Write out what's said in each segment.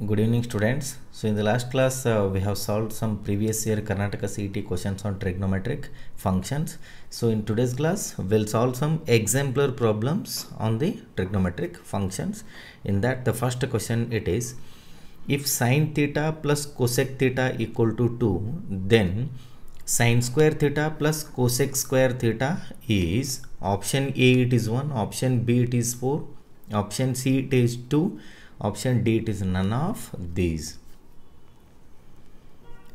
Good evening, students. So in the last class we have solved some previous year Karnataka CET questions on trigonometric functions. So in today's class we'll solve some exemplar problems on the trigonometric functions. In that, the first question it is, if sin theta plus cosec theta equal to 2, then sin square theta plus cosec square theta is option A it is 1, option B it is 4, option C it is 2, option D it is none of these.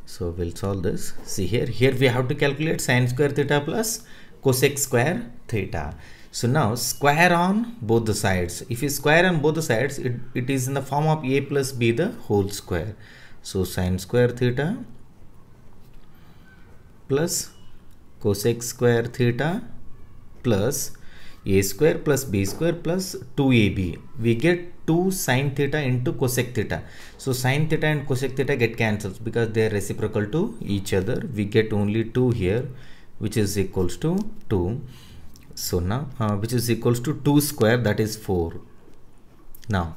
So we'll solve this. See here we have to calculate sin square theta plus cosec square theta. So now square on both the sides. If you square on both the sides, it is in the form of a plus b the whole square. So sin square theta plus cosec square theta plus a square plus b square plus 2ab. We get 2 sin theta into cosec theta. So sin theta and cosec theta get cancelled because they are reciprocal to each other. We get only 2 here, which is equals to 2. So now which is equals to 2 square, that is 4. Now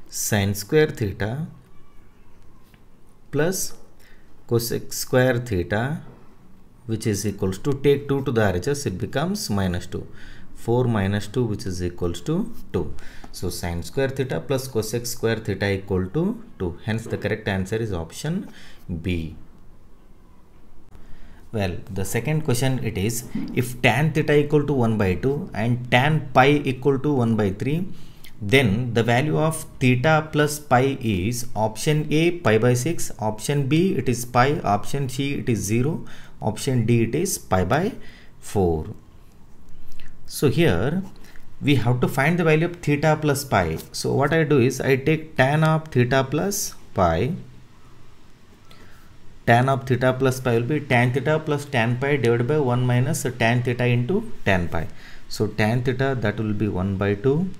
sin square theta plus cosec square theta, which is equals to, take 2 to the RHS, it becomes minus 2. 4 minus 2, which is equals to 2. So sin square theta plus cosec square theta equal to 2. Hence the correct answer is option B. Well, the second question it is, if tan theta equal to 1 by 2 and tan pi equal to 1 by 3, then the value of theta plus pi is option A pi by 6, option B it is pi, option C it is 0, option D it is pi by 4. So here we have to find the value of theta plus pi. So what I do is I take tan of theta plus pi. Tan of theta plus pi will be tan theta plus tan pi divided by 1 minus tan theta into tan pi. So tan theta, that will be 1 by 2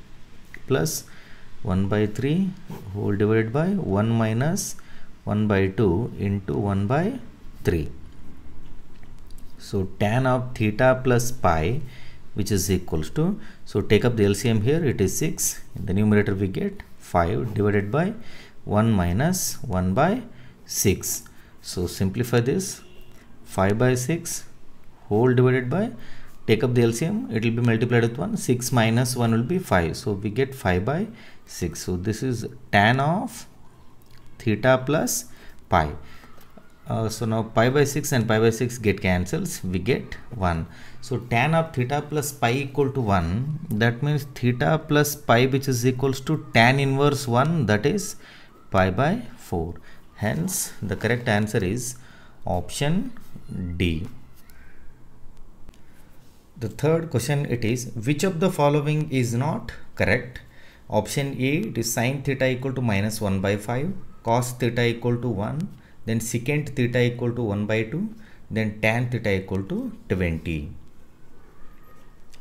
plus 1 by 3 whole divided by 1 minus 1 by 2 into 1 by 3. So tan of theta plus pi, which is equals to, so take up the LCM here, it is 6, in the numerator we get 5 divided by 1 minus 1 by 6. So simplify this, 5 by 6 whole divided by, take up the LCM, it will be multiplied with 1, 6 minus 1 will be 5, so we get 5 by 6. So this is tan of theta plus pi. So now pi by 6 and pi by 6 get cancels, we get 1. So tan of theta plus pi equal to 1, that means theta plus pi, which is equals to tan inverse 1, that is pi by 4. Hence the correct answer is option D. The third question it is, which of the following is not correct? Option A, it is sin theta equal to minus 1 by 5, cos theta equal to 1, then secant theta equal to 1 by 2, then tan theta equal to 20.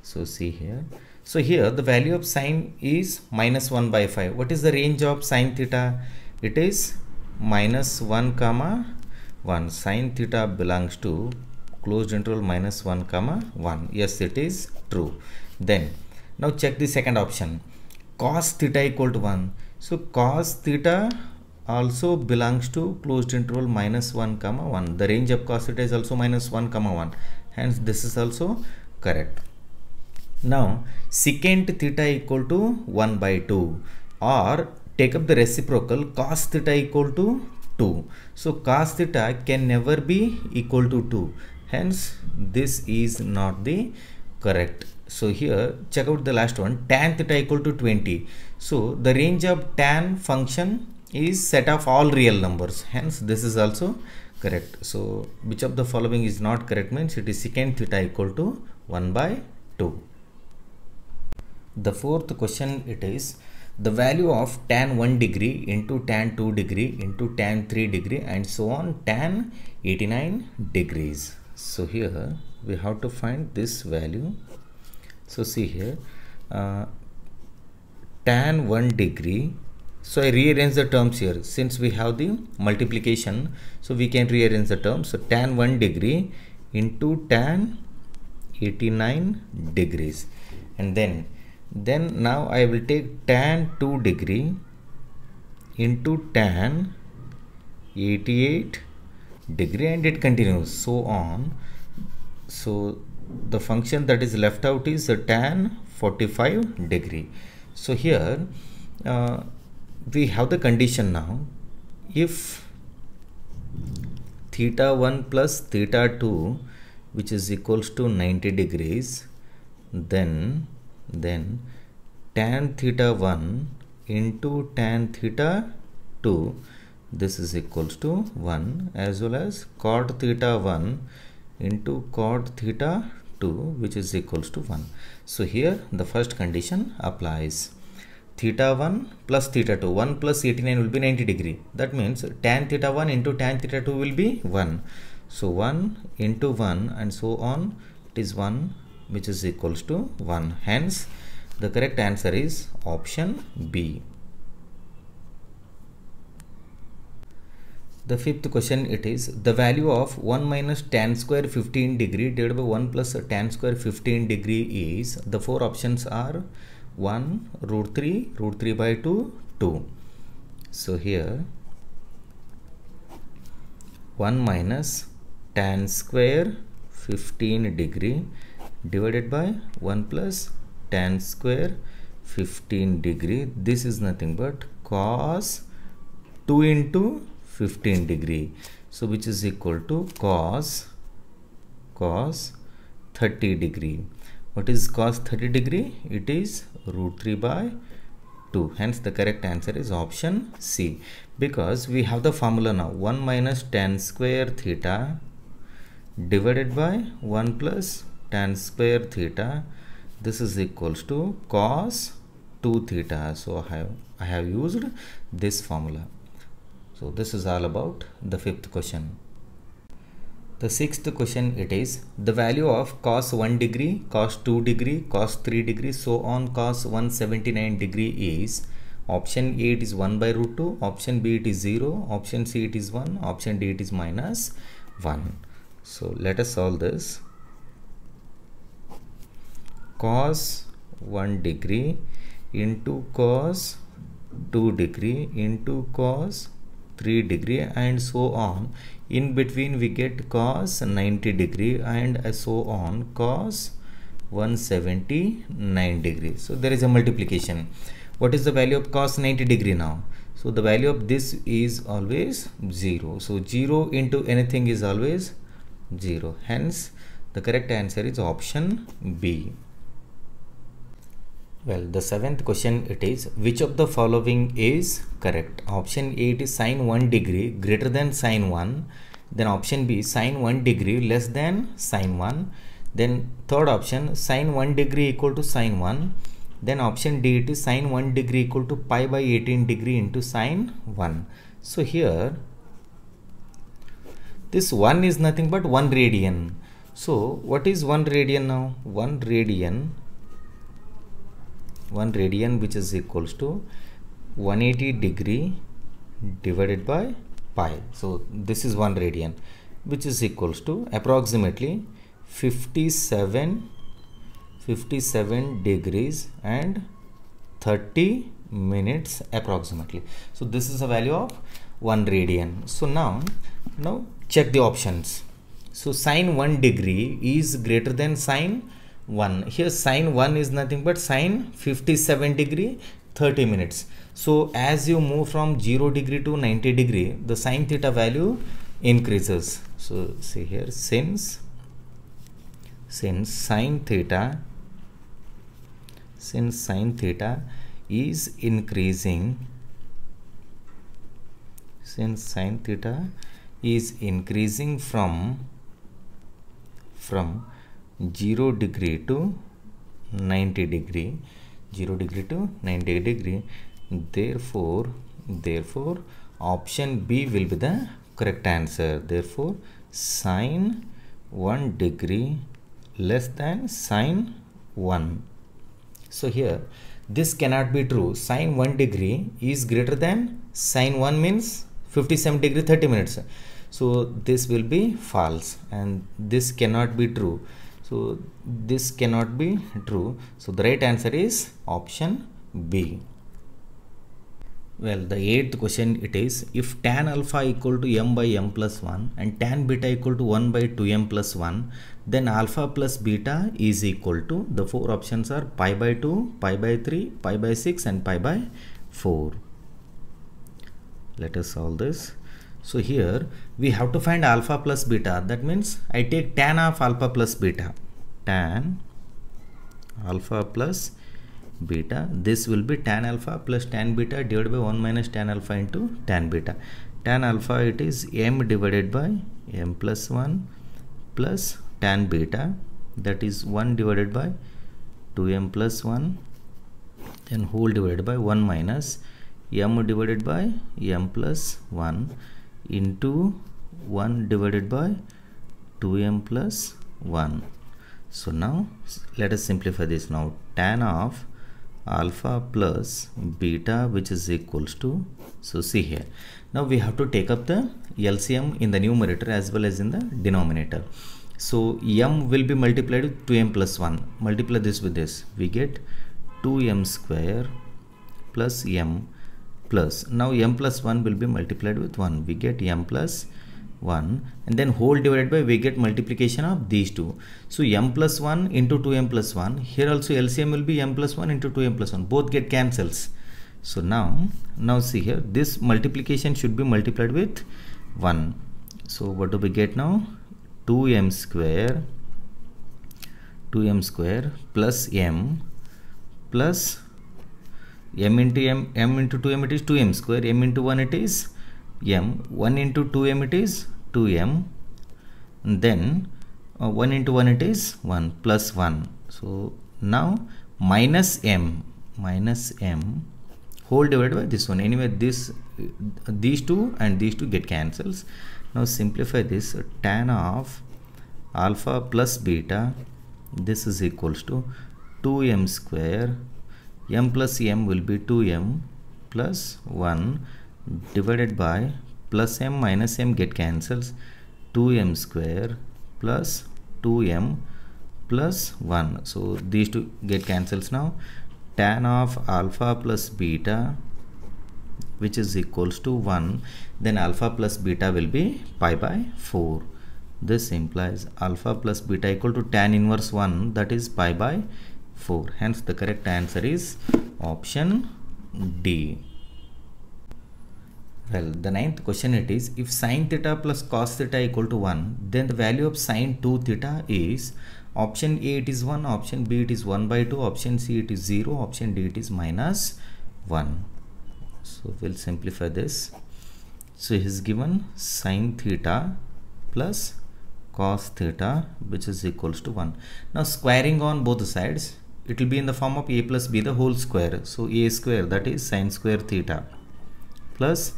So see here. So here the value of sin is minus 1 by 5. What is the range of sin theta? It is minus 1 comma 1. Sin theta belongs to closed interval minus 1 comma 1. Yes, it is true. Then now check the second option. Cos theta equal to 1. So cos theta also belongs to closed interval minus 1 comma 1. The range of cos theta is also minus 1 comma 1. Hence this is also correct. Now secant theta equal to 1 by 2, or take up the reciprocal, cos theta equal to 2. So cos theta can never be equal to 2. Hence this is not the correct. So here check out the last one, tan theta equal to 20. So the range of tan function is set of all real numbers. Hence this is also correct. So which of the following is not correct means it is secant theta equal to 1 by 2. The fourth question it is, the value of tan 1 degree into tan 2 degree into tan 3 degree and so on tan 89 degrees. So here we have to find this value. So see here, tan 1 degree. So I rearrange the terms here. Since we have the multiplication, so we can rearrange the terms. So tan 1 degree into tan 89 degrees, and then now I will take tan 2 degree into tan 88 degree, and it continues so on. So the function that is left out is tan 45 degree. So here we have the condition now. If theta 1 plus theta 2, which is equals to 90 degrees, then tan theta 1 into tan theta 2, this is equals to 1, as well as cot theta 1 into cot theta 2, which is equals to 1. So here the first condition applies. Theta 1 plus theta 2, 1 plus 89 will be 90 degree. That means tan theta 1 into tan theta 2 will be 1. So 1 into 1 and so on, it is 1, which is equals to 1. Hence the correct answer is option B. The fifth question, it is the value of 1 minus tan square 15 degree divided by 1 plus tan square 15 degree is, the four options are 1, root 3 by 2, 2. So here 1 minus tan square 15 degree divided by 1 plus tan square 15 degree, this is nothing but cos 2 into 15 degree, so which is equal to cos 30 degree. What is cos 30 degree? It is root 3 by 2. Hence the correct answer is option C, because we have the formula now. 1 minus tan square theta divided by 1 plus tan square theta, this is equals to cos 2 theta. So I have used this formula. So this is all about the fifth question. The sixth question, it is the value of cos 1 degree, cos 2 degree, cos 3 degree, so on cos 179 degree is, option A it is 1 by root 2, option B it is 0, option C it is 1, option D it is minus 1. So let us solve this. Cos 1 degree into cos 2 degree into cos 3 degree and so on. In between we get cos 90 degree and so on cos 179 degree. So there is a multiplication. What is the value of cos 90 degree now? So the value of this is always 0. So 0 into anything is always 0. Hence the correct answer is option B. Well, the seventh question, it is which of the following is correct? Option A it is sin 1 degree greater than sin 1. Then option B sin 1 degree less than sin 1. Then third option sin 1 degree equal to sin 1. Then option D it is sin 1 degree equal to pi by 18 degree into sin 1. So here this 1 is nothing but 1 radian. So what is 1 radian now? 1 radian which is equals to 180 degree divided by pi. So this is 1 radian, which is equals to approximately 57 degrees and 30 minutes approximately. So this is a value of 1 radian. So now check the options. So sin 1 degree is greater than sin 1. Here sin 1 is nothing but sin 57 degree 30 minutes. So as you move from 0 degree to 90 degree, the sin theta value increases. So see here, since sin theta is increasing, from 0 degree to 90 degree, therefore option B will be the correct answer. Therefore sin 1 degree less than sin 1. So here this cannot be true. Sin 1 degree is greater than sin 1 means 57 degree 30 minutes. So this will be false and this cannot be true. So this cannot be true. So the right answer is option B. Well, the 8th question it is, if tan alpha equal to m by m plus 1 and tan beta equal to 1 by 2m plus 1, then alpha plus beta is equal to, the four options are pi by 2, pi by 3, pi by 6 and pi by 4. Let us solve this. So here we have to find alpha plus beta. That means I take tan of alpha plus beta. Tan alpha plus beta, this will be tan alpha plus tan beta divided by 1 minus tan alpha into tan beta. Tan alpha, it is m divided by m plus 1 plus tan beta, that is 1 divided by 2m plus 1, then whole divided by 1 minus m divided by m plus 1 into 1 divided by 2m plus 1. So now let us simplify this. Now tan of alpha plus beta, which is equals to, so see here, now we have to take up the LCM in the numerator as well as in the denominator. So m will be multiplied with 2m plus 1. Multiply this with this, we get 2m square plus m plus, now m plus 1 will be multiplied with 1, we get m plus 1, and then whole divided by, we get multiplication of these two. So m plus 1 into 2m plus 1, here also LCM will be m plus 1 into 2m plus 1, both get cancels. So now see here, this multiplication should be multiplied with 1. So what do we get now? 2m square plus m plus m into into 2m, it is 2m square, m into 1 it is m, 1 into 2m it is 2m, and then 1 into 1 it is 1 plus 1. So now minus m whole divided by this one. Anyway, these two and these two get cancels. Now simplify this. Tan of alpha plus beta, this is equals to 2m square, m plus m will be 2m plus 1 divided by plus m minus m get cancels, 2m square plus 2m plus 1. So these two get cancels. Now tan of alpha plus beta, which is equals to 1, then alpha plus beta will be pi by 4. This implies alpha plus beta equal to tan inverse 1, that is pi by 4. Hence the correct answer is option D. Well, the 9th question it is, if sin theta plus cos theta equal to 1, then the value of sin 2 theta is, option A it is 1, option B it is 1 by 2, option C it is 0, option D it is minus 1. So we'll simplify this. So he is given sin theta plus cos theta, which is equals to 1. Now squaring on both sides, it will be in the form of a plus b the whole square. So a square, that is sin square theta, plus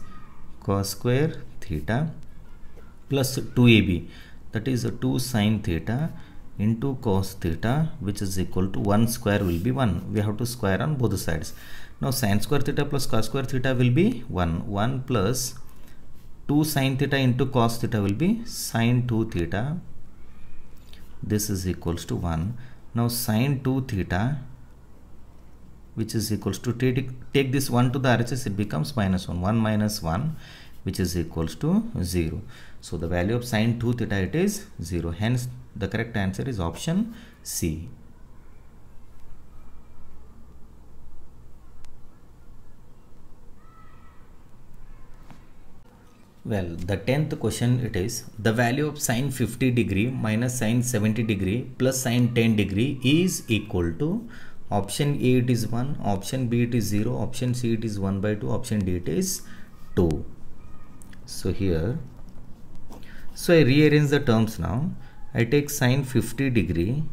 cos square theta, plus 2ab, that is 2 sin theta into cos theta, which is equal to 1 square will be 1. We have to square on both sides. Now sin square theta plus cos square theta will be 1 plus 2 sin theta into cos theta will be sin 2 theta. This is equals to 1. Now sin 2 theta, which is equals to, take this 1 to the RHS, it becomes minus 1. 1 minus 1, which is equals to 0. So the value of sin 2 theta, it is 0. Hence the correct answer is option C. Well, the 10th question it is, the value of sin 50 degree minus sin 70 degree plus sin 10 degree is equal to, option A it is 1, option B it is 0, option C it is 1 by 2, option D it is 2. So here, so I rearrange the terms now. I take sin 50 degree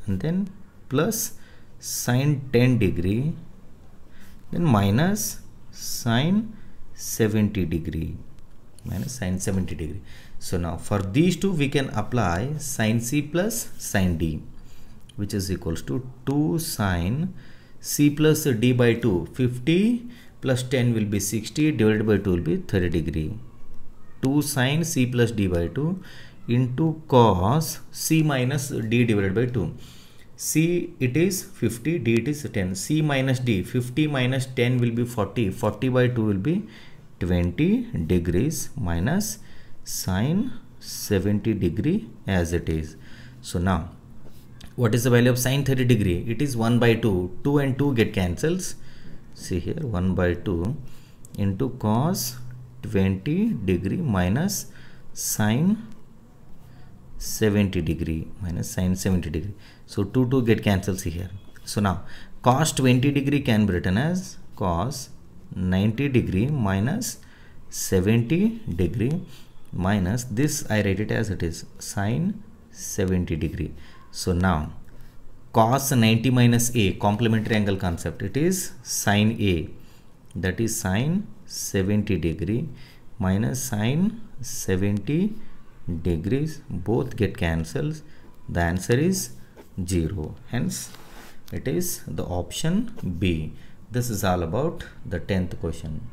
and then plus sin 10 degree, then minus sin 70 degree, minus sin 70 degree. So now for these two we can apply sin C plus sin D, which is equals to 2 sin C plus D by 2. 50 plus 10 will be 60, divided by 2 will be 30 degree. 2 sin C plus D by 2 into cos C minus D divided by 2. C it is 50, D it is 10. C minus D, 50 minus 10 will be 40. 40 by 2 will be 20 degrees minus sine 70 degree as it is. So now, what is the value of sine 30 degree? It is 1 by 2. 2 and 2 get cancels. See here, 1 by 2 into cos 20 degree minus sine 70 degree minus sine 70 degree. So 2 get cancels here. So now cos 20 degree can be written as cos 90 degree minus 70 degree minus this, I write it as it is, sine 70 degree. So now cos 90 minus a, complementary angle concept, it is sine a, that is sine 70 degree minus sine 70 degrees, both get cancels. The answer is 0. Hence it is the option B. This is all about the 10th question.